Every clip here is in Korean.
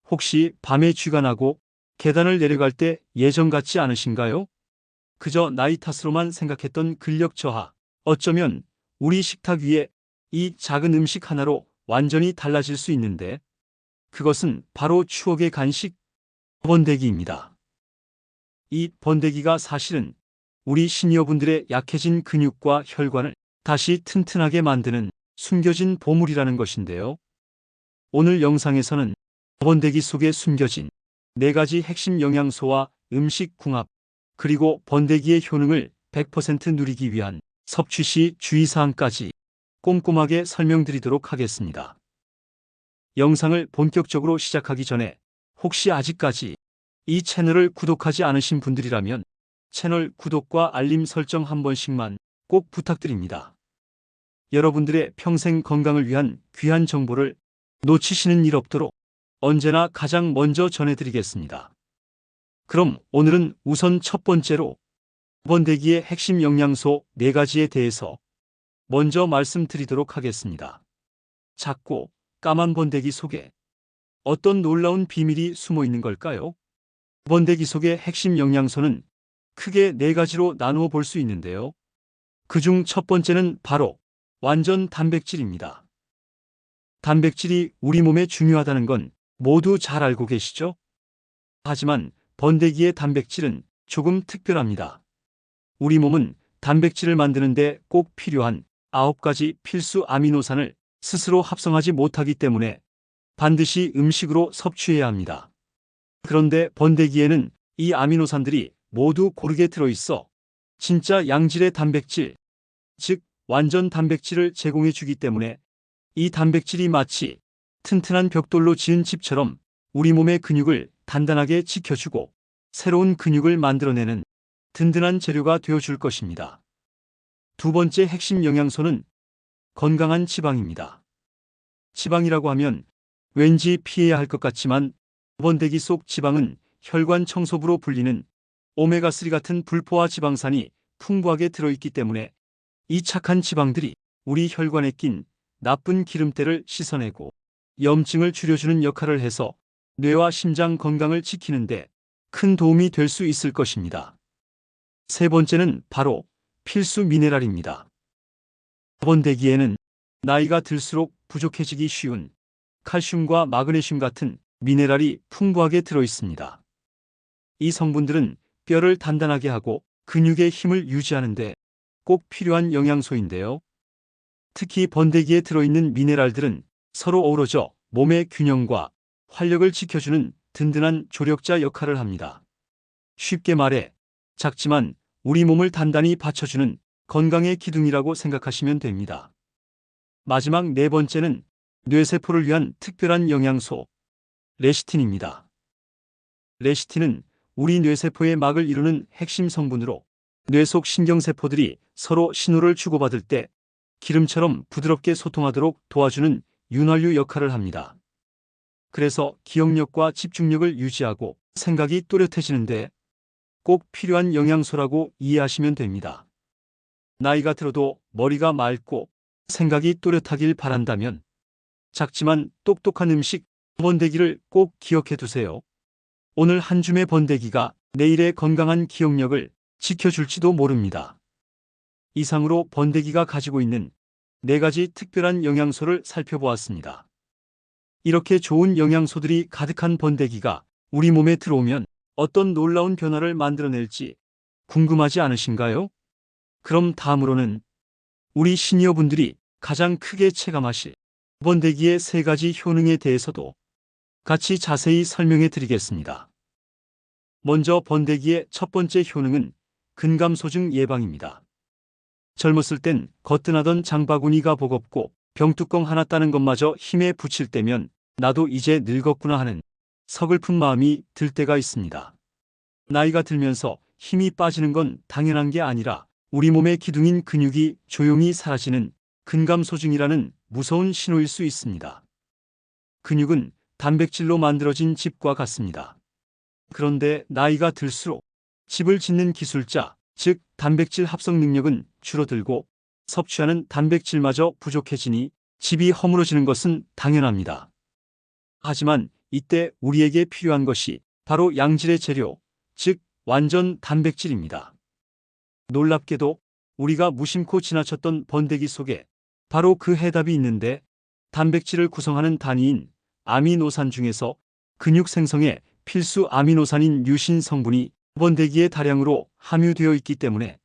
혹시 밤에 쥐가 나고 계단을 내려갈 때 예전 같지 않으신가요? 그저 나이 탓으로만 생각했던 근력 저하. 어쩌면 우리 식탁 위에 이 작은 음식 하나로 완전히 달라질 수 있는데, 그것은 바로 추억의 간식, 번데기입니다. 이 번데기가 사실은 우리 시니어분들의 약해진 근육과 혈관을 다시 튼튼하게 만드는 숨겨진 보물이라는 것인데요. 오늘 영상에서는 번데기 속에 숨겨진 4가지 핵심 영양소와 음식 궁합, 그리고 번데기의 효능을 100% 누리기 위한 섭취 시 주의사항까지 꼼꼼하게 설명드리도록 하겠습니다. 영상을 본격적으로 시작하기 전에 혹시 아직까지 이 채널을 구독하지 않으신 분들이라면 채널 구독과 알림 설정 한 번씩만 꼭 부탁드립니다. 여러분들의 평생 건강을 위한 귀한 정보를 놓치시는 일 없도록 언제나 가장 먼저 전해드리겠습니다. 그럼 오늘은 우선 첫 번째로 번데기의 핵심 영양소 4가지에 대해서 먼저 말씀드리도록 하겠습니다. 작고 까만 번데기 속에 어떤 놀라운 비밀이 숨어 있는 걸까요? 번데기 속의 핵심 영양소는 크게 4가지로 나누어 볼 수 있는데요. 그중 첫 번째는 바로 완전 단백질입니다. 단백질이 우리 몸에 중요하다는 건 모두 잘 알고 계시죠? 하지만 번데기의 단백질은 조금 특별합니다. 우리 몸은 단백질을 만드는데 꼭 필요한 9가지 필수 아미노산을 스스로 합성하지 못하기 때문에 반드시 음식으로 섭취해야 합니다. 그런데 번데기에는 이 아미노산들이 모두 고르게 들어있어 진짜 양질의 단백질, 즉 완전 단백질을 제공해 주기 때문에 이 단백질이 마치 튼튼한 벽돌로 지은 집처럼 우리 몸의 근육을 단단하게 지켜주고 새로운 근육을 만들어내는 든든한 재료가 되어줄 것입니다. 두 번째 핵심 영양소는 건강한 지방입니다. 지방이라고 하면 왠지 피해야 할 것 같지만 번데기 속 지방은 혈관 청소부로 불리는 오메가3 같은 불포화 지방산이 풍부하게 들어있기 때문에 이 착한 지방들이 우리 혈관에 낀 나쁜 기름때를 씻어내고 염증을 줄여주는 역할을 해서 뇌와 심장 건강을 지키는데 큰 도움이 될 수 있을 것입니다. 세 번째는 바로 필수 미네랄입니다. 번데기에는 나이가 들수록 부족해지기 쉬운 칼슘과 마그네슘 같은 미네랄이 풍부하게 들어있습니다. 이 성분들은 뼈를 단단하게 하고 근육의 힘을 유지하는데 꼭 필요한 영양소인데요. 특히 번데기에 들어있는 미네랄들은 서로 어우러져 몸의 균형과 활력을 지켜주는 든든한 조력자 역할을 합니다. 쉽게 말해 작지만 우리 몸을 단단히 받쳐주는 건강의 기둥이라고 생각하시면 됩니다. 마지막 4번째는 뇌세포를 위한 특별한 영양소, 레시틴입니다. 레시틴은 우리 뇌세포의 막을 이루는 핵심 성분으로 뇌 속 신경세포들이 서로 신호를 주고받을 때 기름처럼 부드럽게 소통하도록 도와주는 윤활유 역할을 합니다. 그래서 기억력과 집중력을 유지하고 생각이 또렷해지는데 꼭 필요한 영양소라고 이해하시면 됩니다. 나이가 들어도 머리가 맑고 생각이 또렷하길 바란다면 작지만 똑똑한 음식 번데기를 꼭 기억해 두세요. 오늘 한 줌의 번데기가 내일의 건강한 기억력을 지켜줄지도 모릅니다. 이상으로 번데기가 가지고 있는 4가지 특별한 영양소를 살펴보았습니다. 이렇게 좋은 영양소들이 가득한 번데기가 우리 몸에 들어오면 어떤 놀라운 변화를 만들어낼지 궁금하지 않으신가요? 그럼 다음으로는 우리 시니어분들이 가장 크게 체감하실 번데기의 3가지 효능에 대해서도 같이 자세히 설명해 드리겠습니다. 먼저 번데기의 첫 번째 효능은 근감소증 예방입니다. 젊었을 땐 거뜬하던 장바구니가 버겁고 병뚜껑 하나 따는 것마저 힘에 부칠 때면 나도 이제 늙었구나 하는 서글픈 마음이 들 때가 있습니다. 나이가 들면서 힘이 빠지는 건 당연한 게 아니라 우리 몸의 기둥인 근육이 조용히 사라지는 근감소증이라는 무서운 신호일 수 있습니다. 근육은 단백질로 만들어진 집과 같습니다. 그런데 나이가 들수록 집을 짓는 기술자, 즉 단백질 합성 능력은 줄어들고 섭취하는 단백질마저 부족해지니 집이 허물어지는 것은 당연합니다. 하지만 이때 우리에게 필요한 것이 바로 양질의 재료, 즉 완전 단백질입니다. 놀랍게도 우리가 무심코 지나쳤던 번데기 속에 바로 그 해답이 있는데, 단백질을 구성하는 단위인 아미노산 중에서 근육 생성에 필수 아미노산인 류신 성분이 번데기에 다량으로 함유되어 있기 때문에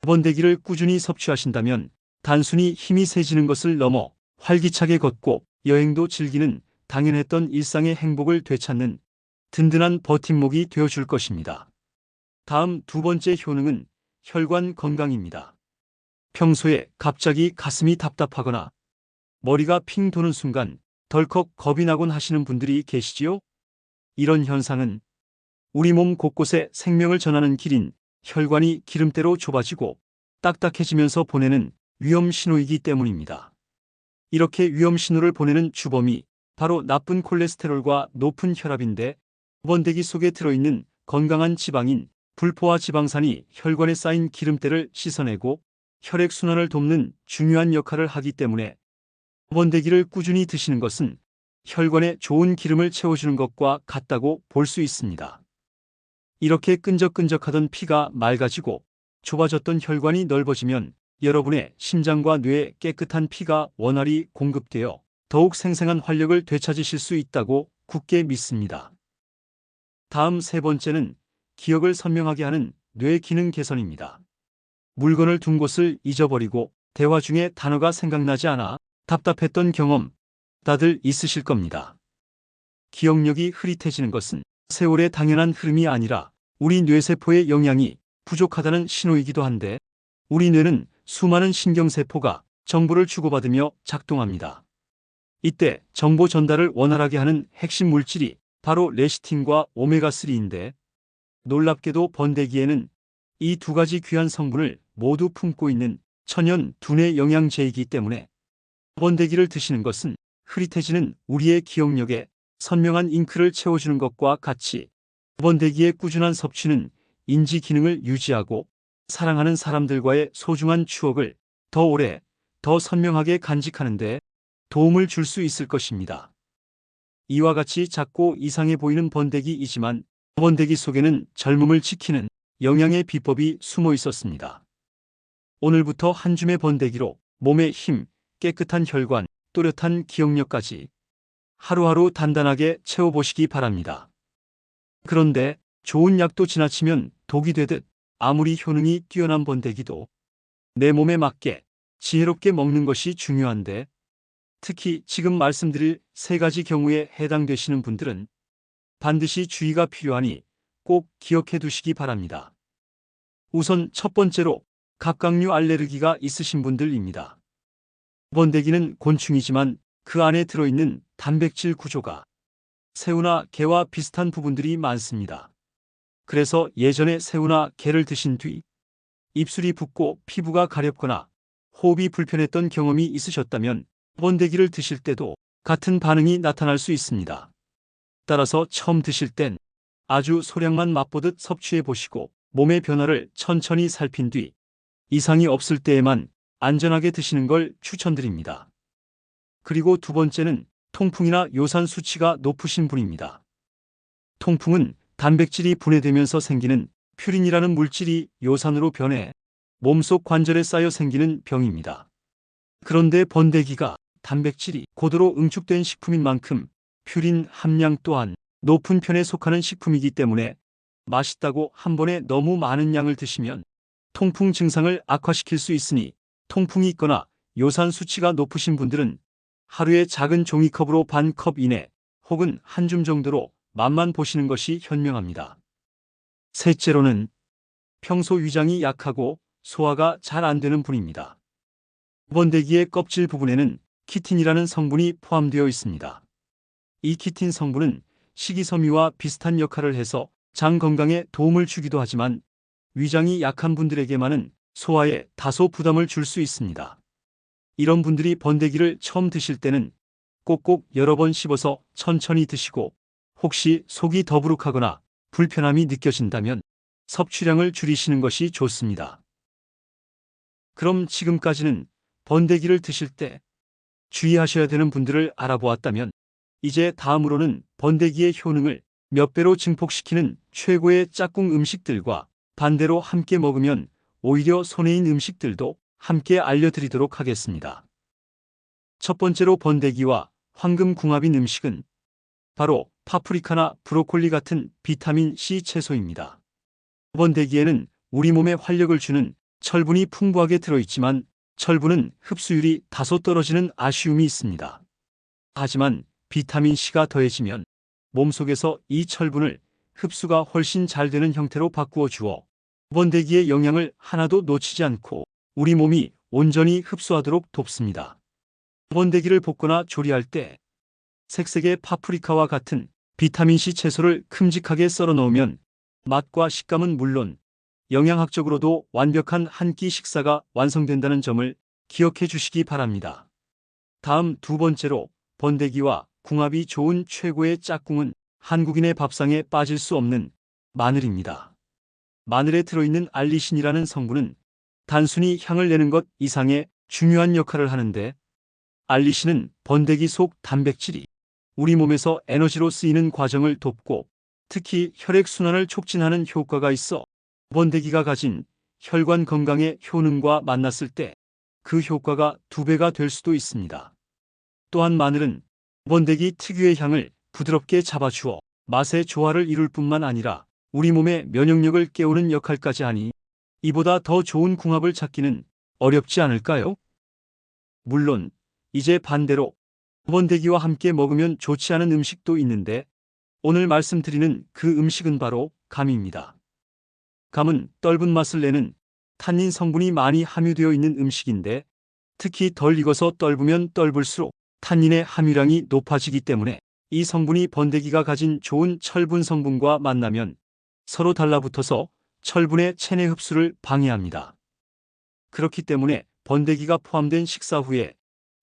번데기를 꾸준히 섭취하신다면 단순히 힘이 세지는 것을 넘어 활기차게 걷고 여행도 즐기는 당연했던 일상의 행복을 되찾는 든든한 버팀목이 되어줄 것입니다. 다음 두 번째 효능은 혈관 건강입니다. 평소에 갑자기 가슴이 답답하거나 머리가 핑 도는 순간 덜컥 겁이 나곤 하시는 분들이 계시지요? 이런 현상은 우리 몸 곳곳에 생명을 전하는 길인 혈관이 기름때로 좁아지고 딱딱해지면서 보내는 위험 신호이기 때문입니다. 이렇게 위험 신호를 보내는 주범이 바로 나쁜 콜레스테롤과 높은 혈압인데, 번데기 속에 들어있는 건강한 지방인 불포화 지방산이 혈관에 쌓인 기름때를 씻어내고 혈액순환을 돕는 중요한 역할을 하기 때문에 번데기를 꾸준히 드시는 것은 혈관에 좋은 기름을 채워주는 것과 같다고 볼 수 있습니다. 이렇게 끈적끈적하던 피가 맑아지고 좁아졌던 혈관이 넓어지면 여러분의 심장과 뇌에 깨끗한 피가 원활히 공급되어 더욱 생생한 활력을 되찾으실 수 있다고 굳게 믿습니다. 다음 세 번째는 기억을 선명하게 하는 뇌 기능 개선입니다. 물건을 둔 곳을 잊어버리고 대화 중에 단어가 생각나지 않아 답답했던 경험 다들 있으실 겁니다. 기억력이 흐릿해지는 것은 세월의 당연한 흐름이 아니라 우리 뇌세포의 영양이 부족하다는 신호이기도 한데, 우리 뇌는 수많은 신경세포가 정보를 주고받으며 작동합니다. 이때 정보 전달을 원활하게 하는 핵심 물질이 바로 레시틴과 오메가3인데, 놀랍게도 번데기에는 이 두 가지 귀한 성분을 모두 품고 있는 천연 두뇌 영양제이기 때문에 번데기를 드시는 것은 흐릿해지는 우리의 기억력에 선명한 잉크를 채워주는 것과 같이 번데기의 꾸준한 섭취는 인지 기능을 유지하고 사랑하는 사람들과의 소중한 추억을 더 오래, 더 선명하게 간직하는 데 도움을 줄 수 있을 것입니다. 이와 같이 작고 이상해 보이는 번데기이지만 번데기 속에는 젊음을 지키는 영양의 비법이 숨어 있었습니다. 오늘부터 한 줌의 번데기로 몸의 힘, 깨끗한 혈관, 또렷한 기억력까지 하루하루 단단하게 채워보시기 바랍니다. 그런데 좋은 약도 지나치면 독이 되듯 아무리 효능이 뛰어난 번데기도 내 몸에 맞게 지혜롭게 먹는 것이 중요한데, 특히 지금 말씀드릴 세 가지 경우에 해당되시는 분들은 반드시 주의가 필요하니 꼭 기억해 두시기 바랍니다. 우선 첫 번째로 갑각류 알레르기가 있으신 분들입니다. 번데기는 곤충이지만 그 안에 들어있는 단백질 구조가 새우나 게와 비슷한 부분들이 많습니다. 그래서 예전에 새우나 게를 드신 뒤 입술이 붓고 피부가 가렵거나 호흡이 불편했던 경험이 있으셨다면 번데기를 드실 때도 같은 반응이 나타날 수 있습니다. 따라서 처음 드실 땐 아주 소량만 맛보듯 섭취해 보시고 몸의 변화를 천천히 살핀 뒤 이상이 없을 때에만 안전하게 드시는 걸 추천드립니다. 그리고 두 번째는 통풍이나 요산 수치가 높으신 분입니다. 통풍은 단백질이 분해되면서 생기는 퓨린이라는 물질이 요산으로 변해 몸속 관절에 쌓여 생기는 병입니다. 그런데 번데기가 단백질이 고도로 응축된 식품인 만큼 퓨린 함량 또한 높은 편에 속하는 식품이기 때문에 맛있다고 한 번에 너무 많은 양을 드시면 통풍 증상을 악화시킬 수 있으니, 통풍이 있거나 요산 수치가 높으신 분들은 하루에 작은 종이컵으로 반 컵 이내 혹은 한 줌 정도로 맛만 보시는 것이 현명합니다. 셋째로는 평소 위장이 약하고 소화가 잘 안 되는 분입니다. 번데기의 껍질 부분에는 키틴이라는 성분이 포함되어 있습니다. 이 키틴 성분은 식이섬유와 비슷한 역할을 해서 장 건강에 도움을 주기도 하지만 위장이 약한 분들에게만은 소화에 다소 부담을 줄 수 있습니다. 이런 분들이 번데기를 처음 드실 때는 꼭꼭 여러 번 씹어서 천천히 드시고, 혹시 속이 더부룩하거나 불편함이 느껴진다면 섭취량을 줄이시는 것이 좋습니다. 그럼 지금까지는 번데기를 드실 때 주의하셔야 되는 분들을 알아보았다면, 이제 다음으로는 번데기의 효능을 몇 배로 증폭시키는 최고의 짝꿍 음식들과 반대로 함께 먹으면 오히려 손해인 음식들도 함께 알려드리도록 하겠습니다. 첫 번째로 번데기와 황금궁합인 음식은 바로 파프리카나 브로콜리 같은 비타민 C 채소입니다. 번데기에는 우리 몸에 활력을 주는 철분이 풍부하게 들어있지만 철분은 흡수율이 다소 떨어지는 아쉬움이 있습니다. 하지만 비타민 C가 더해지면 몸속에서 이 철분을 흡수가 훨씬 잘 되는 형태로 바꾸어 주어 번데기의 영양을 하나도 놓치지 않고 우리 몸이 온전히 흡수하도록 돕습니다. 번데기를 볶거나 조리할 때 색색의 파프리카와 같은 비타민C 채소를 큼직하게 썰어 넣으면 맛과 식감은 물론 영양학적으로도 완벽한 한 끼 식사가 완성된다는 점을 기억해 주시기 바랍니다. 다음 두 번째로 번데기와 궁합이 좋은 최고의 짝꿍은 한국인의 밥상에 빠질 수 없는 마늘입니다. 마늘에 들어있는 알리신이라는 성분은 단순히 향을 내는 것 이상의 중요한 역할을 하는데, 알리신은 번데기 속 단백질이 우리 몸에서 에너지로 쓰이는 과정을 돕고 특히 혈액순환을 촉진하는 효과가 있어 번데기가 가진 혈관 건강의 효능과 만났을 때 그 효과가 2배가 될 수도 있습니다. 또한 마늘은 번데기 특유의 향을 부드럽게 잡아주어 맛의 조화를 이룰 뿐만 아니라 우리 몸의 면역력을 깨우는 역할까지 하니 이보다 더 좋은 궁합을 찾기는 어렵지 않을까요? 물론 이제 반대로 번데기와 함께 먹으면 좋지 않은 음식도 있는데, 오늘 말씀드리는 그 음식은 바로 감입니다. 감은 떫은 맛을 내는 탄닌 성분이 많이 함유되어 있는 음식인데, 특히 덜 익어서 떫으면 떫을수록 탄닌의 함유량이 높아지기 때문에 이 성분이 번데기가 가진 좋은 철분 성분과 만나면 서로 달라붙어서 철분의 체내 흡수를 방해합니다. 그렇기 때문에 번데기가 포함된 식사 후에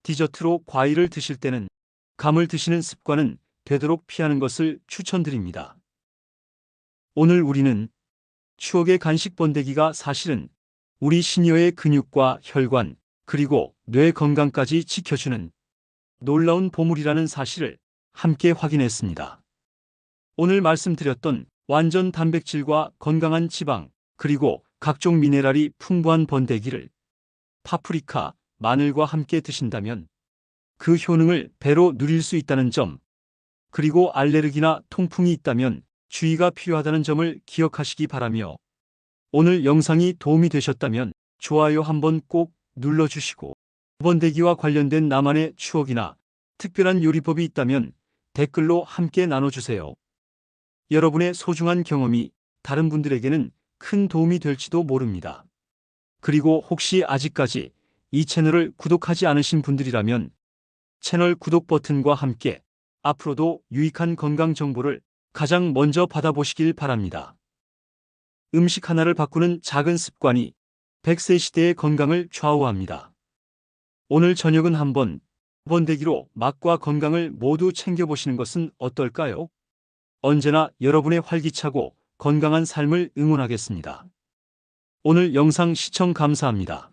디저트로 과일을 드실 때는 감을 드시는 습관은 되도록 피하는 것을 추천드립니다. 오늘 우리는 추억의 간식 번데기가 사실은 우리 시니어의 근육과 혈관, 그리고 뇌 건강까지 지켜주는 놀라운 보물이라는 사실을 함께 확인했습니다. 오늘 말씀드렸던 완전 단백질과 건강한 지방, 그리고 각종 미네랄이 풍부한 번데기를 파프리카, 마늘과 함께 드신다면 그 효능을 배로 누릴 수 있다는 점, 그리고 알레르기나 통풍이 있다면 주의가 필요하다는 점을 기억하시기 바라며, 오늘 영상이 도움이 되셨다면 좋아요 한번 꼭 눌러주시고 번데기와 관련된 나만의 추억이나 특별한 요리법이 있다면 댓글로 함께 나눠주세요. 여러분의 소중한 경험이 다른 분들에게는 큰 도움이 될지도 모릅니다. 그리고 혹시 아직까지 이 채널을 구독하지 않으신 분들이라면 채널 구독 버튼과 함께 앞으로도 유익한 건강 정보를 가장 먼저 받아보시길 바랍니다. 음식 하나를 바꾸는 작은 습관이 100세 시대의 건강을 좌우합니다. 오늘 저녁은 한번 번데기로 맛과 건강을 모두 챙겨보시는 것은 어떨까요? 언제나 여러분의 활기차고 건강한 삶을 응원하겠습니다. 오늘 영상 시청 감사합니다.